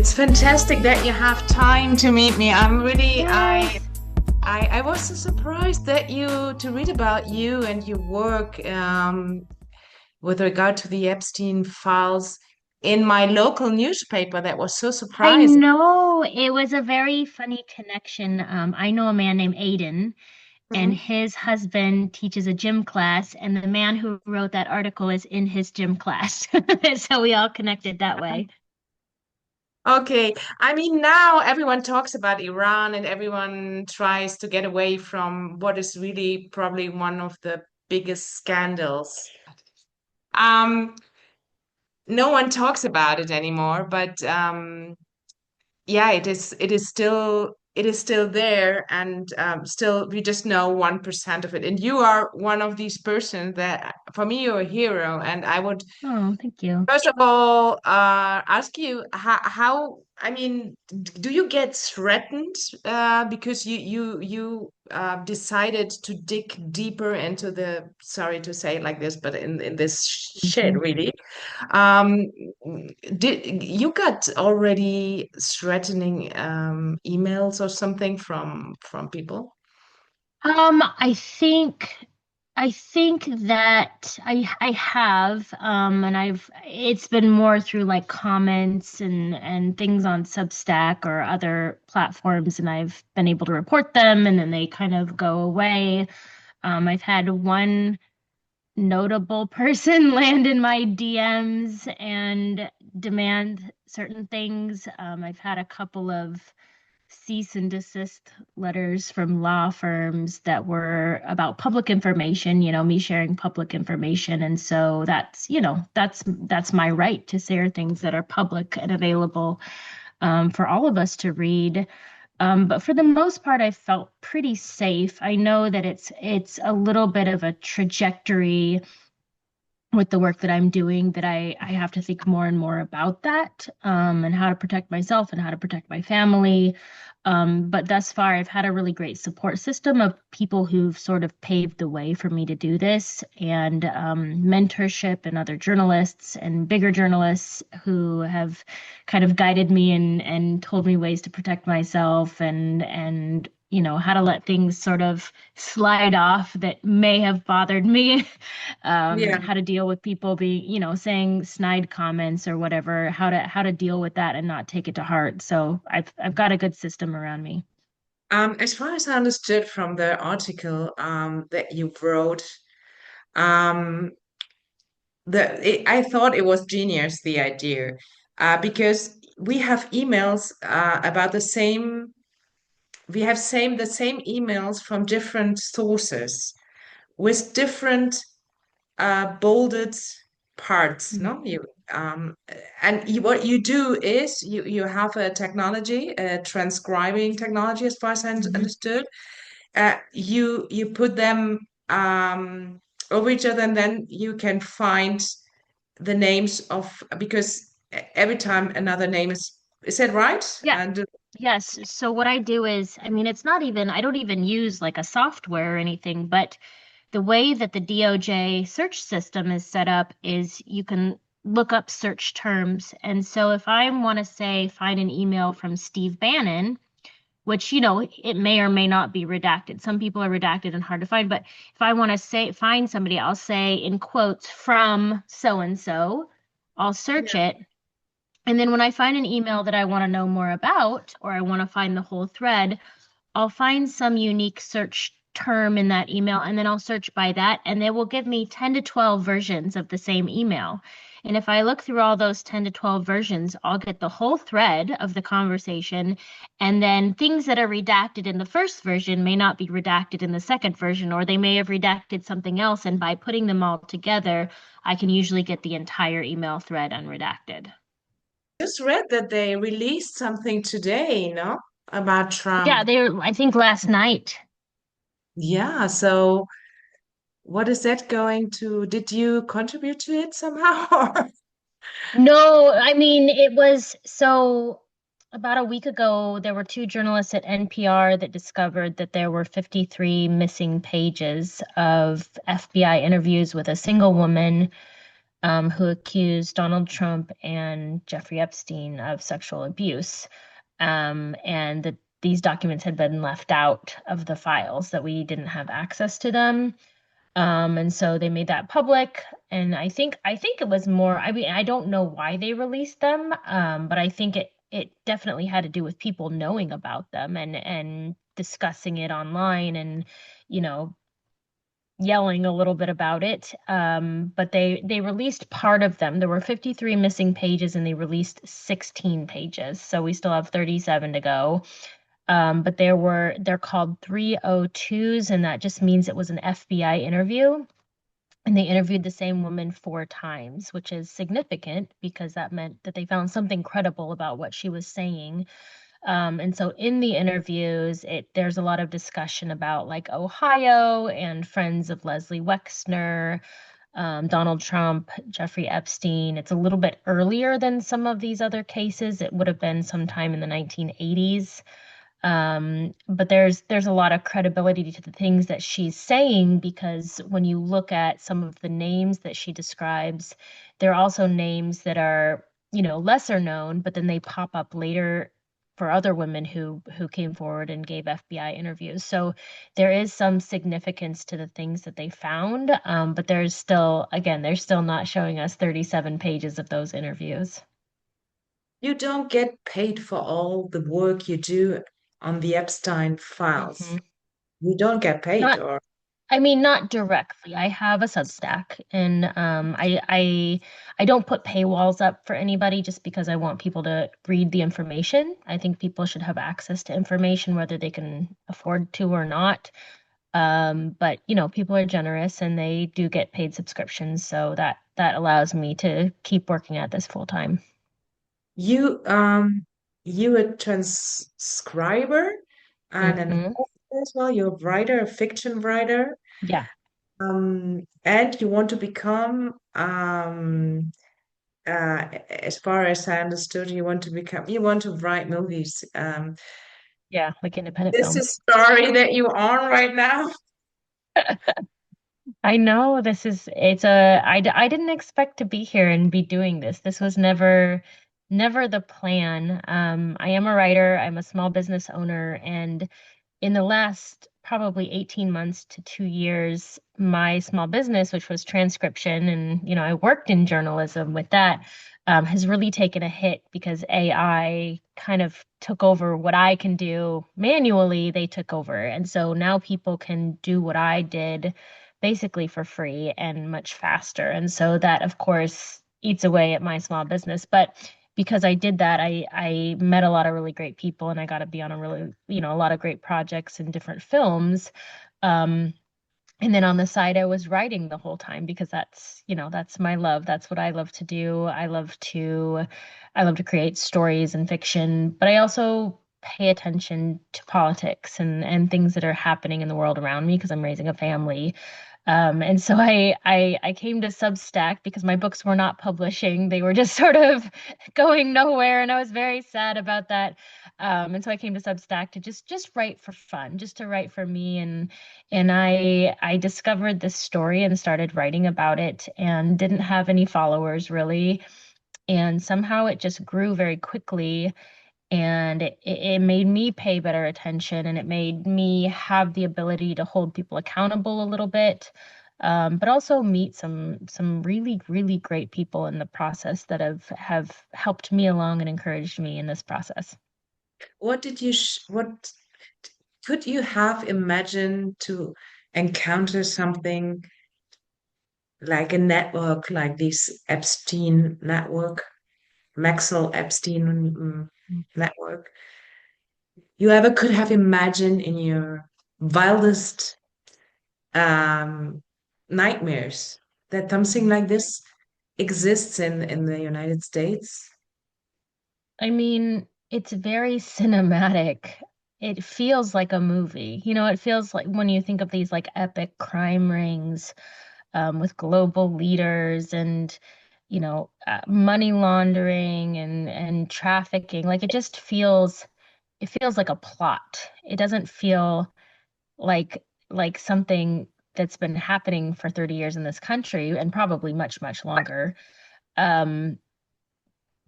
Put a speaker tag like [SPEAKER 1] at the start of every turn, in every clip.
[SPEAKER 1] It's fantastic that you have time to meet me. I'm really
[SPEAKER 2] Yes.
[SPEAKER 1] I was so surprised that you to read about you and your work with regard to the Epstein files in my local newspaper. That was so
[SPEAKER 2] I
[SPEAKER 1] surprising.
[SPEAKER 2] know it was a very funny connection. I know a man named Aiden, and
[SPEAKER 1] Mhm.
[SPEAKER 2] his husband teaches a gym class, and the man who wrote that article is in his gym class. So we all connected that way.
[SPEAKER 1] Okay, I mean now everyone talks about Iran and everyone tries to get away from what is really probably one of the biggest scandals. Um, no one talks about it anymore, but yeah, it is still there, and still we just know 1% of it. And you are one of these persons that, for me, you're a hero. And I would
[SPEAKER 2] Oh, thank you.
[SPEAKER 1] first of all ask you how I mean, do you get threatened because you decided to dig deeper into the, sorry to say it like this, but in this shit
[SPEAKER 2] Mhm.
[SPEAKER 1] really. um, did you got already threatening emails or something from people?
[SPEAKER 2] I think that I have, and it's been more through like comments and things on Substack or other platforms, and I've been able to report them, and then they kind of go away. I've had one notable person land in my DMs and demand certain things. I've had a couple of cease and desist letters from law firms that were about public information, me sharing public information. And so that's my right to share things that are public and available for all of us to read. But for the most part, I felt pretty safe. I know that it's a little bit of a trajectory with the work that I'm doing that I have to think more and more about that, and how to protect myself and how to protect my family. But thus far, I've had a really great support system of people who've sort of paved the way for me to do this, and mentorship and other journalists and bigger journalists who have kind of guided me and told me ways to protect myself and how to let things sort of slide off that may have bothered me.
[SPEAKER 1] Yeah.
[SPEAKER 2] How to deal with people being, saying snide comments or whatever, how to deal with that and not take it to heart. So I've got a good system around me.
[SPEAKER 1] As far as I understood from the article that you wrote, um, I thought it was genius, the idea, because we have emails about the same. We have the same emails from different sources with different bolded parts.
[SPEAKER 2] Mhm.
[SPEAKER 1] No, what you do is you have a technology, a transcribing technology, as far as I
[SPEAKER 2] Mhm.
[SPEAKER 1] understood. You put them over each other, and then you can find the names of, because every time another name is that right?
[SPEAKER 2] Yeah.
[SPEAKER 1] And
[SPEAKER 2] Yes. So what I do is, I mean, I don't even use like a software or anything, but the way that the DOJ search system is set up is you can look up search terms. And so if I want to say find an email from Steve Bannon, which it may or may not be redacted. Some people are redacted and hard to find, but if I want to say find somebody, I'll say in quotes from so and so. I'll search
[SPEAKER 1] yeah.
[SPEAKER 2] it, and then when I find an email that I want to know more about, or I want to find the whole thread, I'll find some unique search term in that email, and then I'll search by that, and it will give me 10 to 12 versions of the same email. And if I look through all those 10 to 12 versions, I'll get the whole thread of the conversation. And then things that are redacted in the first version may not be redacted in the second version, or they may have redacted something else. And by putting them all together, I can usually get the entire email thread unredacted.
[SPEAKER 1] Just read that they released something today, no, about
[SPEAKER 2] Yeah,
[SPEAKER 1] Trump.
[SPEAKER 2] I think last night.
[SPEAKER 1] Yeah, so what is that going to, did you contribute to it somehow?
[SPEAKER 2] No, I mean, it was so about a week ago, there were two journalists at NPR that discovered that there were 53 missing pages of FBI interviews with a single woman who accused Donald Trump and Jeffrey Epstein of sexual abuse. And that these documents had been left out of the files, that we didn't have access to them. And so they made that public. And I think it was more, I mean, I don't know why they released them, but I think it definitely had to do with people knowing about them and discussing it online and, you know, yelling a little bit about it. But they released part of them. There were 53 missing pages and they released 16 pages. So we still have 37 to go. But they're called 302s, and that just means it was an FBI interview. And they interviewed the same woman 4 times, which is significant because that meant that they found something credible about what she was saying. And so in the interviews, there's a lot of discussion about like Ohio and friends of Leslie Wexner, Donald Trump, Jeffrey Epstein. It's a little bit earlier than some of these other cases. It would have been sometime in the 1980s. But there's a lot of credibility to the things that she's saying because when you look at some of the names that she describes, there are also names that are, lesser known, but then they pop up later for other women who came forward and gave FBI interviews. So there is some significance to the things that they found, but they're still not showing us 37 pages of those interviews.
[SPEAKER 1] You don't get paid for all the work you do on the Epstein files.
[SPEAKER 2] hmm
[SPEAKER 1] You don't get paid,
[SPEAKER 2] Not
[SPEAKER 1] or
[SPEAKER 2] I mean, not directly. I have a Substack, and I don't put paywalls up for anybody just because I want people to read the information. I think people should have access to information whether they can afford to or not. But people are generous and they do get paid subscriptions, so that allows me to keep working at this full time.
[SPEAKER 1] you you a transcriber and an
[SPEAKER 2] hmm
[SPEAKER 1] author as well. You're a writer, a fiction writer,
[SPEAKER 2] Yeah,
[SPEAKER 1] and you want to become as far as I understood, you want to write movies.
[SPEAKER 2] yeah, like independent
[SPEAKER 1] This
[SPEAKER 2] films.
[SPEAKER 1] is story that you're on right now.
[SPEAKER 2] I know I didn't expect to be here and be doing this. This was never the plan. I am a writer, I'm a small business owner, and in the last probably 18 months to 2 years, my small business, which was transcription, and I worked in journalism with that, has really taken a hit because AI kind of took over what I can do manually. They took over. And so now people can do what I did basically for free and much faster. And so that, of course, eats away at my small business. But because I did that, I met a lot of really great people and I got to be on a lot of great projects and different films. Um, and then on the side, I was writing the whole time because that's my love. That's what I love to do. I love to create stories and fiction, but I also pay attention to politics and things that are happening in the world around me because I'm raising a family. And so I came to Substack because my books were not publishing. They were just sort of going nowhere, and I was very sad about that. And so I came to Substack to just write for fun, just to write for me. And I discovered this story and started writing about it and didn't have any followers really. And somehow it just grew very quickly and it made me pay better attention and it made me have the ability to hold people accountable a little bit, but also meet some really really great people in the process that have helped me along and encouraged me in this process.
[SPEAKER 1] What could you have imagined to encounter something like a network like this Epstein network, Maxwell Epstein network? You ever could have imagined in your wildest um, nightmares that something like this exists in the United States?
[SPEAKER 2] I mean, it's very cinematic. It feels like a movie. It feels like when you think of these like epic crime rings with global leaders and money laundering and trafficking. Like it feels like a plot. It doesn't feel like something. that's been happening for 30 years in this country and probably much, much longer. Um,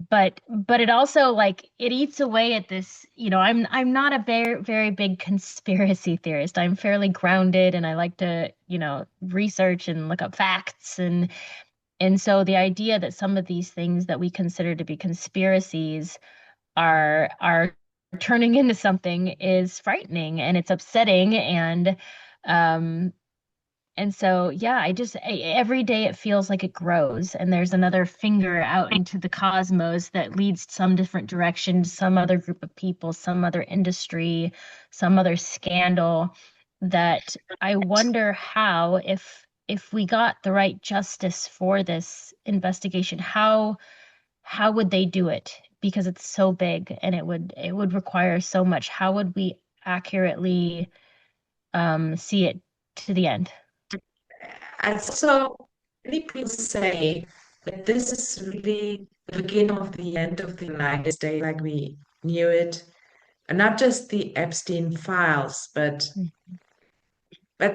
[SPEAKER 2] but it also like it eats away at this, I'm not a very, very big conspiracy theorist. I'm fairly grounded and I like to, research and look up facts and so the idea that some of these things that we consider to be conspiracies are turning into something is frightening and it's upsetting um and so yeah, every day it feels like it grows and there's another finger out into the cosmos that leads some different direction, some other group of people, some other industry, some other scandal that I wonder how if we got the right justice for this investigation, how would they do it? Because it's so big and it would require so much. How would we accurately see it to the end?
[SPEAKER 1] And so many people say that this is really the beginning of the end of the United States, like we knew it. And not just the Epstein files, but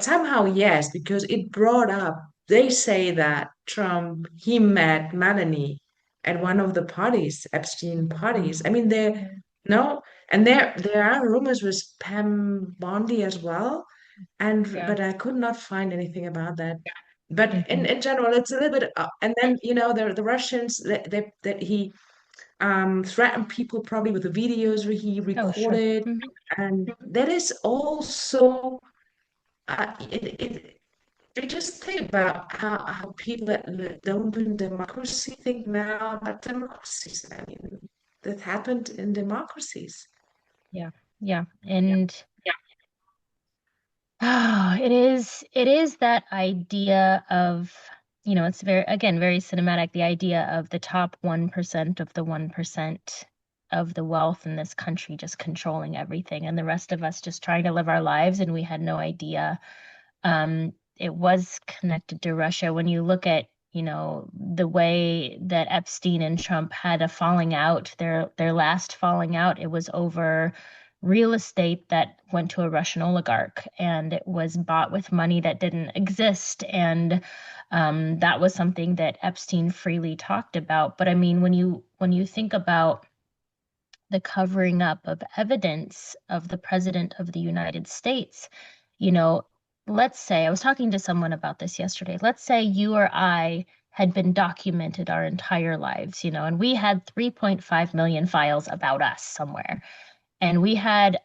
[SPEAKER 1] somehow yes, because it brought up, they say that Trump, he met Melanie at one of the parties, Epstein parties. I mean, there,
[SPEAKER 2] Mm.
[SPEAKER 1] no, and there are rumors with Pam Bondi as well, and
[SPEAKER 2] Yeah.
[SPEAKER 1] but I could not find anything about that. But
[SPEAKER 2] Hmm.
[SPEAKER 1] in general, it's a little bit, and then the Russians that he threatened people probably with the videos where he
[SPEAKER 2] Oh, sure.
[SPEAKER 1] recorded,
[SPEAKER 2] Hmm.
[SPEAKER 1] and that is also it I just think about how people that don't believe in democracy think now about democracies. I mean, that happened in democracies.
[SPEAKER 2] Yeah. Yeah. And it is that idea of, it's very, again, very cinematic, the idea of the top 1% of the 1% of the wealth in this country just controlling everything and the rest of us just trying to live our lives and we had no idea. It was connected to Russia. When you look at, the way that Epstein and Trump had a falling out, their last falling out, it was over real estate that went to a Russian oligarch, and it was bought with money that didn't exist. And that was something that Epstein freely talked about. But I mean, when you think about the covering up of evidence of the President of the United States, you know, let's say, I was talking to someone about this yesterday. Let's say you or I had been documented our entire lives, and we had 3.5 million files about us somewhere. And we had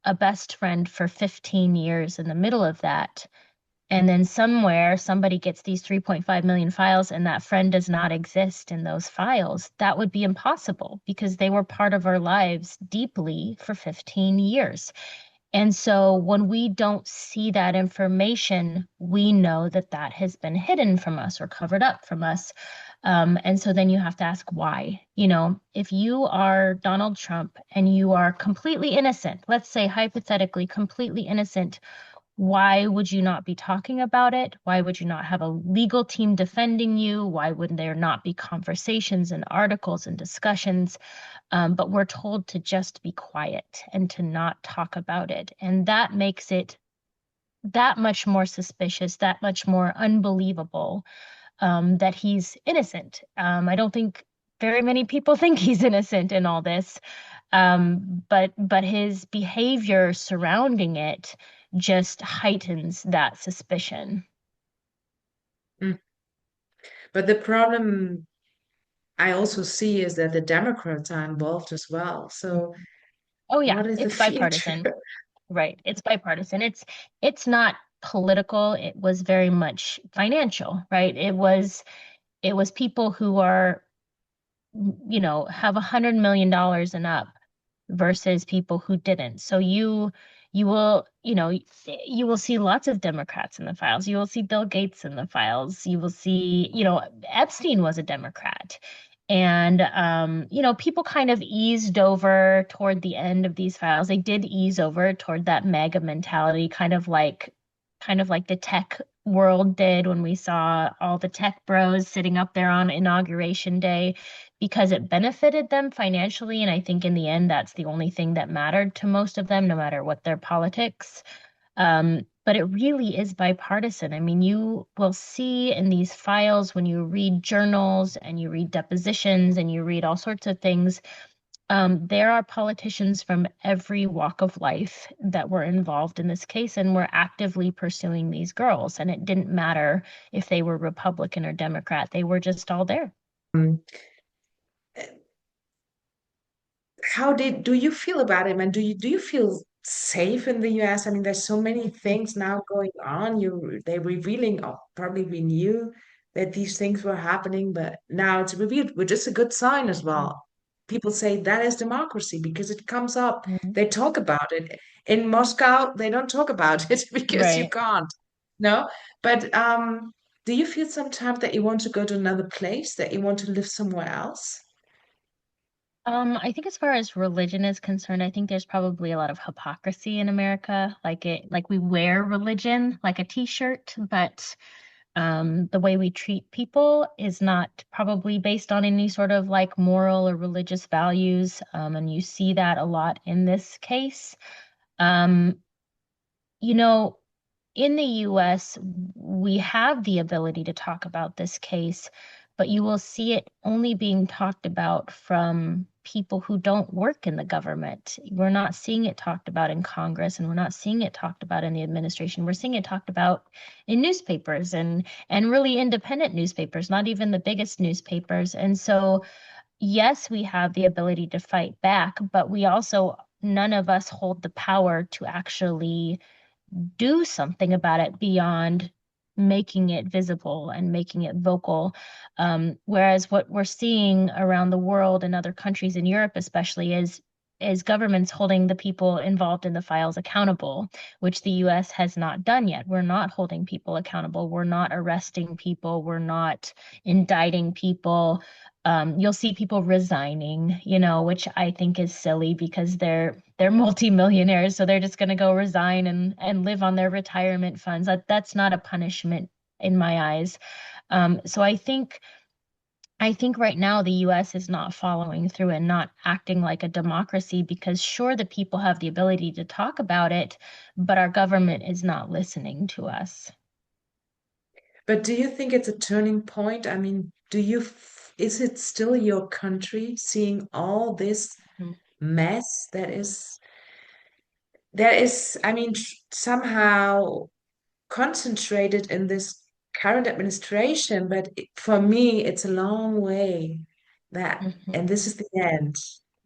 [SPEAKER 2] a best friend for 15 years in the middle of that. And then somewhere somebody gets these 3.5 million files and that friend does not exist in those files. That would be impossible because they were part of our lives deeply for 15 years. And so when we don't see that information, we know that that has been hidden from us or covered up from us. And so then you have to ask why. If you are Donald Trump and you are completely innocent, let's say hypothetically completely innocent, why would you not be talking about it? Why would you not have a legal team defending you? Why would there not be conversations and articles and discussions? But we're told to just be quiet and to not talk about it. And that makes it that much more suspicious, that much more unbelievable, that he's innocent. I don't think very many people think he's innocent in all this. But his behavior surrounding it just heightens that suspicion.
[SPEAKER 1] Mm. But the problem I also see is that the Democrats are involved as well. So
[SPEAKER 2] Oh yeah,
[SPEAKER 1] what is the
[SPEAKER 2] it's
[SPEAKER 1] future?
[SPEAKER 2] bipartisan. Right. It's bipartisan. It's not political. It was very much financial, right? It was people who are, have $100 million and up versus people who didn't. So you will see lots of Democrats in the files. You will see Bill Gates in the files. You will see, Epstein was a Democrat. And people kind of eased over toward the end of these files. They did ease over toward that mega mentality, kind of like the tech world did when we saw all the tech bros sitting up there on inauguration day because it benefited them financially. And I think in the end, that's the only thing that mattered to most of them, no matter what their politics. but it really is bipartisan. I mean, you will see in these files when you read journals and you read depositions and you read all sorts of things, there are politicians from every walk of life that were involved in this case and were actively pursuing these girls. And it didn't matter if they were Republican or Democrat, they were just all there.
[SPEAKER 1] Um, how did do you feel about him, and do you feel safe in the US? I mean, there's so many things now going on. They're revealing, oh, probably we knew that these things were happening, but now it's revealed, which is a good sign as well. People say that is democracy because it comes up.
[SPEAKER 2] Mhm.
[SPEAKER 1] They talk about it. In Moscow, they don't talk about it because you
[SPEAKER 2] Right.
[SPEAKER 1] can't. No, but do you feel sometimes that you want to go to another place, that you want to live somewhere else?
[SPEAKER 2] I think as far as religion is concerned, I think there's probably a lot of hypocrisy in America. Like we wear religion like a t-shirt, but the way we treat people is not probably based on any sort of like moral or religious values. And you see that a lot in this case. Um, you know, in the US, we have the ability to talk about this case, but you will see it only being talked about from people who don't work in the government. We're not seeing it talked about in Congress, and we're not seeing it talked about in the administration. We're seeing it talked about in newspapers and really independent newspapers, not even the biggest newspapers. And so, yes, we have the ability to fight back, but we also, none of us hold the power to actually do something about it beyond making it visible and making it vocal. Whereas what we're seeing around the world and other countries in Europe, especially, is governments holding the people involved in the files accountable, which the US has not done yet. We're not holding people accountable. We're not arresting people. We're not indicting people. You'll see people resigning, which I think is silly because they're multimillionaires, so they're just going to go resign and live on their retirement funds. That's not a punishment in my eyes. So I think right now the US is not following through and not acting like a democracy because sure, the people have the ability to talk about it, but our government is not listening to us.
[SPEAKER 1] But do you think it's a turning point? I mean, is it still your country seeing all this
[SPEAKER 2] Mhm.
[SPEAKER 1] mess that is, I mean, somehow concentrated in this current administration, but for me, it's a long way and
[SPEAKER 2] Mhm.
[SPEAKER 1] this is the end,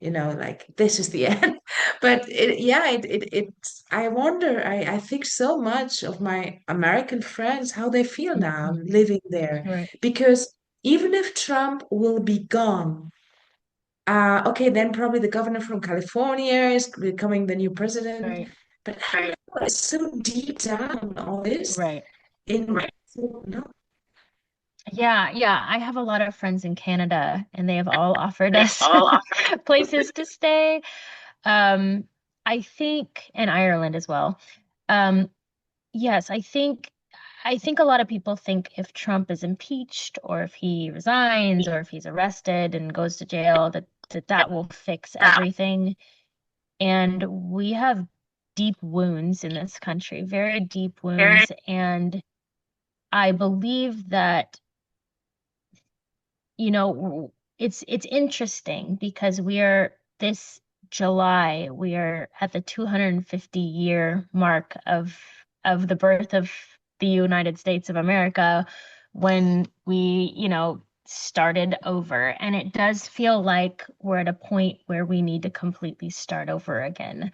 [SPEAKER 1] like this is the end. But yeah, I wonder, I think so much of my American friends, how they feel now
[SPEAKER 2] Mhm.
[SPEAKER 1] living there,
[SPEAKER 2] Right,
[SPEAKER 1] because even if Trump will be gone, okay, then probably the governor from California is becoming the new president.
[SPEAKER 2] right,
[SPEAKER 1] But how is so deep down all this
[SPEAKER 2] right.
[SPEAKER 1] in so, no.
[SPEAKER 2] Yeah, yeah. I have a lot of friends in Canada, and they have all offered
[SPEAKER 1] They've
[SPEAKER 2] us
[SPEAKER 1] all offered.
[SPEAKER 2] places to stay. Um, I think, and Ireland as well. Um, yes, I think a lot of people think if Trump is impeached or if he resigns or if he's arrested and goes to jail, that will fix everything. And we have deep wounds in this country, very deep
[SPEAKER 1] Very
[SPEAKER 2] wounds. And I believe that it's interesting because we are this July, we are at the 250-year mark of the birth of the United States of America when we, started over. And it does feel like we're at a point where we need to completely start over again,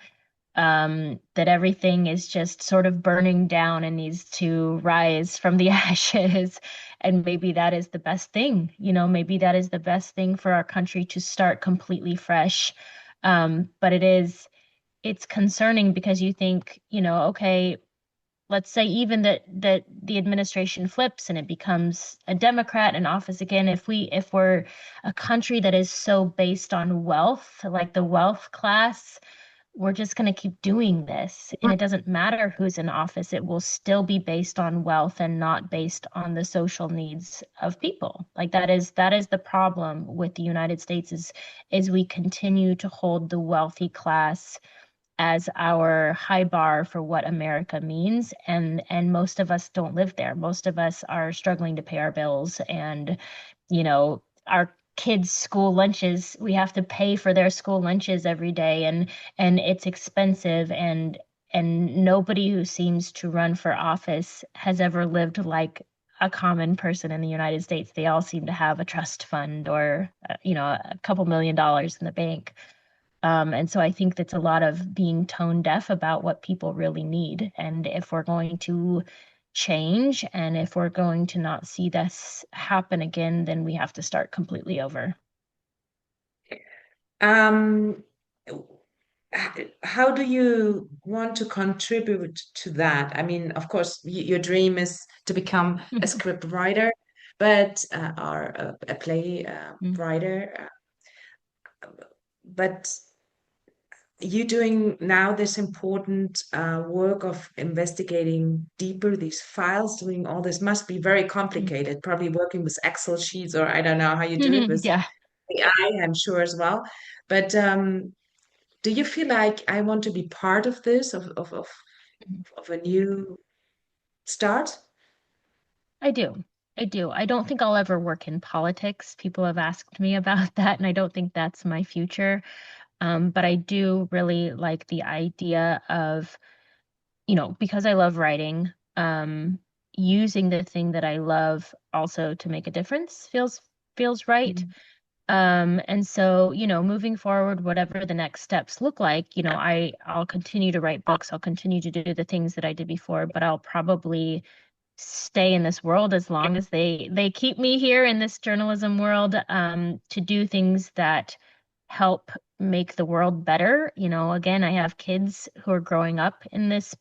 [SPEAKER 2] that everything is just sort of burning down and needs to rise from the ashes. And maybe that is the best thing, maybe that is the best thing for our country to start completely fresh. But it's concerning because you think, okay, let's say even that the administration flips and it becomes a Democrat in office again, if we're a country that is so based on wealth, like the wealth class, we're just going to keep doing this. And it doesn't matter who's in office, it will still be based on wealth and not based on the social needs of people. Like that is the problem with the United States is we continue to hold the wealthy class as our high bar for what America means. And most of us don't live there. Most of us are struggling to pay our bills, and our kids' school lunches, we have to pay for their school lunches every day, and it's expensive, and nobody who seems to run for office has ever lived like a common person in the United States. They all seem to have a trust fund or a couple $1 million in the bank. And so I think that's a lot of being tone deaf about what people really need. And if we're going to change and if we're going to not see this happen again, then we have to start completely over.
[SPEAKER 1] Um, how do you want to contribute to that? I mean, of course, your dream is to become a script writer, but or a play writer. But you doing now this important work of investigating deeper these files, doing all this must be very complicated, probably working with Excel sheets, or I don't know how you do it with
[SPEAKER 2] Yeah.
[SPEAKER 1] AI, I'm sure as well. But do you feel like I want to be part of this, of a new start?
[SPEAKER 2] I do. I do. I don't think I'll ever work in politics. People have asked me about that, and I don't think that's my future. But I do really like the idea of, because I love writing, using the thing that I love also to make a difference feels right.
[SPEAKER 1] Mm.
[SPEAKER 2] And so, moving forward, whatever the next steps look like, I'll continue to write books, I'll continue to do the things that I did before, but I'll probably stay in this world as long as they keep me here in this journalism world, to do things that help make the world better. Again, I have kids who are growing up in this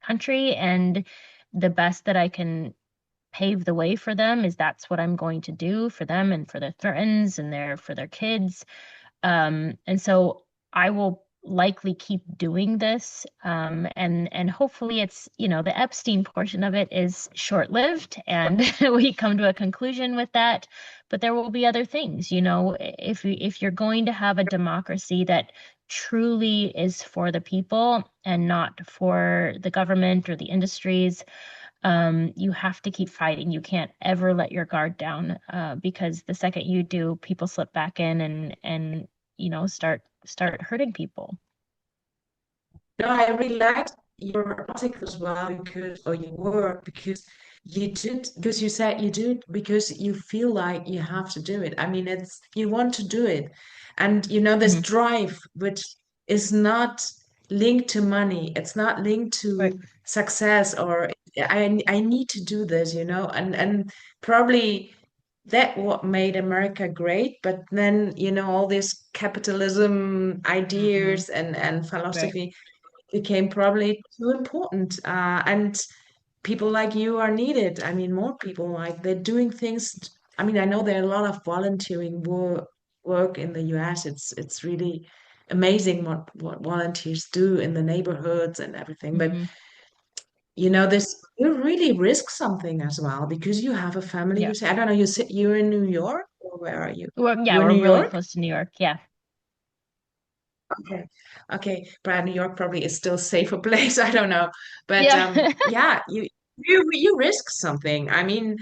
[SPEAKER 2] country, and the best that I can pave the way for them is that's what I'm going to do for them and for their friends and for their kids. And so I will likely keep doing this. And hopefully it's, the Epstein portion of it is short-lived and we come to a conclusion with that. But there will be other things, if you're going to have a democracy that truly is for the people and not for the government or the industries, you have to keep fighting. You can't ever let your guard down, because the second you do, people slip back in and start hurting people.
[SPEAKER 1] No, I really liked your article as well because, or your work, because because you said you do it because you feel like you have to do it. I mean, you want to do it. And this
[SPEAKER 2] Mhm.
[SPEAKER 1] drive, which is not linked to money, it's not linked
[SPEAKER 2] Right.
[SPEAKER 1] to success, or I need to do this, and probably that what made America great. But then, all this capitalism
[SPEAKER 2] Hmm.
[SPEAKER 1] ideas and
[SPEAKER 2] Right.
[SPEAKER 1] philosophy became probably too important. And people like you are needed. I mean, more people like they're doing things. I mean, I know there are a lot of volunteering work in the US. It's really amazing what volunteers do in the neighborhoods and everything. But
[SPEAKER 2] Hmm.
[SPEAKER 1] this you really risk something as well because you have a family.
[SPEAKER 2] Yeah.
[SPEAKER 1] You say, I don't know, you're in New York, or where are you?
[SPEAKER 2] Yeah,
[SPEAKER 1] You're in
[SPEAKER 2] we're
[SPEAKER 1] New
[SPEAKER 2] really
[SPEAKER 1] York?
[SPEAKER 2] close to New York. Yeah.
[SPEAKER 1] Okay. Okay. Brad, New York probably is still a safer place. I don't know. But
[SPEAKER 2] Yeah.
[SPEAKER 1] yeah, you risk something. I mean,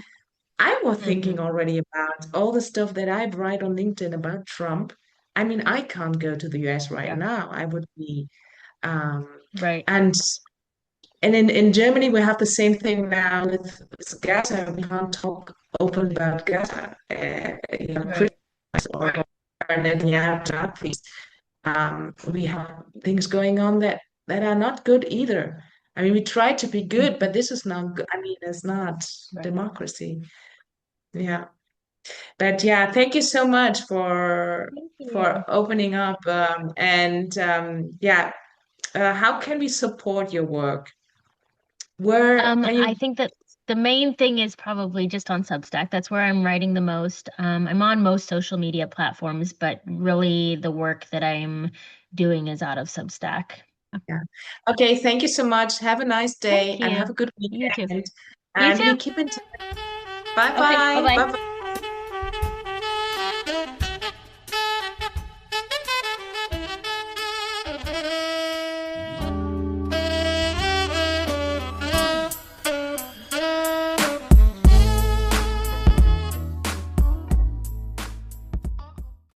[SPEAKER 1] I was thinking
[SPEAKER 2] Hmm.
[SPEAKER 1] already about all the stuff that I write on LinkedIn about Trump. I mean, I can't go to the US right
[SPEAKER 2] Yeah.
[SPEAKER 1] now. I would be um
[SPEAKER 2] Right.
[SPEAKER 1] and in Germany we have the same thing now with Gaza. We can't talk openly about Gaza.
[SPEAKER 2] Right.
[SPEAKER 1] Christmas or Netanyahu, please. We have things going on that are not good either. I mean, we try to be good,
[SPEAKER 2] Hmm.
[SPEAKER 1] but this is not good. I mean, it's not
[SPEAKER 2] Right.
[SPEAKER 1] democracy. Yeah. But yeah, thank you so much
[SPEAKER 2] Thank you.
[SPEAKER 1] for opening up. And yeah, how can we support your work? Where can
[SPEAKER 2] I
[SPEAKER 1] you?
[SPEAKER 2] think that the main thing is probably just on Substack. That's where I'm writing the most. I'm on most social media platforms, but really the work that I'm doing is out of Substack.
[SPEAKER 1] Yeah. Okay, thank you so much. Have a nice
[SPEAKER 2] Thank
[SPEAKER 1] day and have
[SPEAKER 2] you.
[SPEAKER 1] a good
[SPEAKER 2] You too.
[SPEAKER 1] weekend.
[SPEAKER 2] You
[SPEAKER 1] And we
[SPEAKER 2] too.
[SPEAKER 1] keep in touch. Bye
[SPEAKER 2] Okay,
[SPEAKER 1] bye. Bye
[SPEAKER 2] bye-bye.
[SPEAKER 1] bye.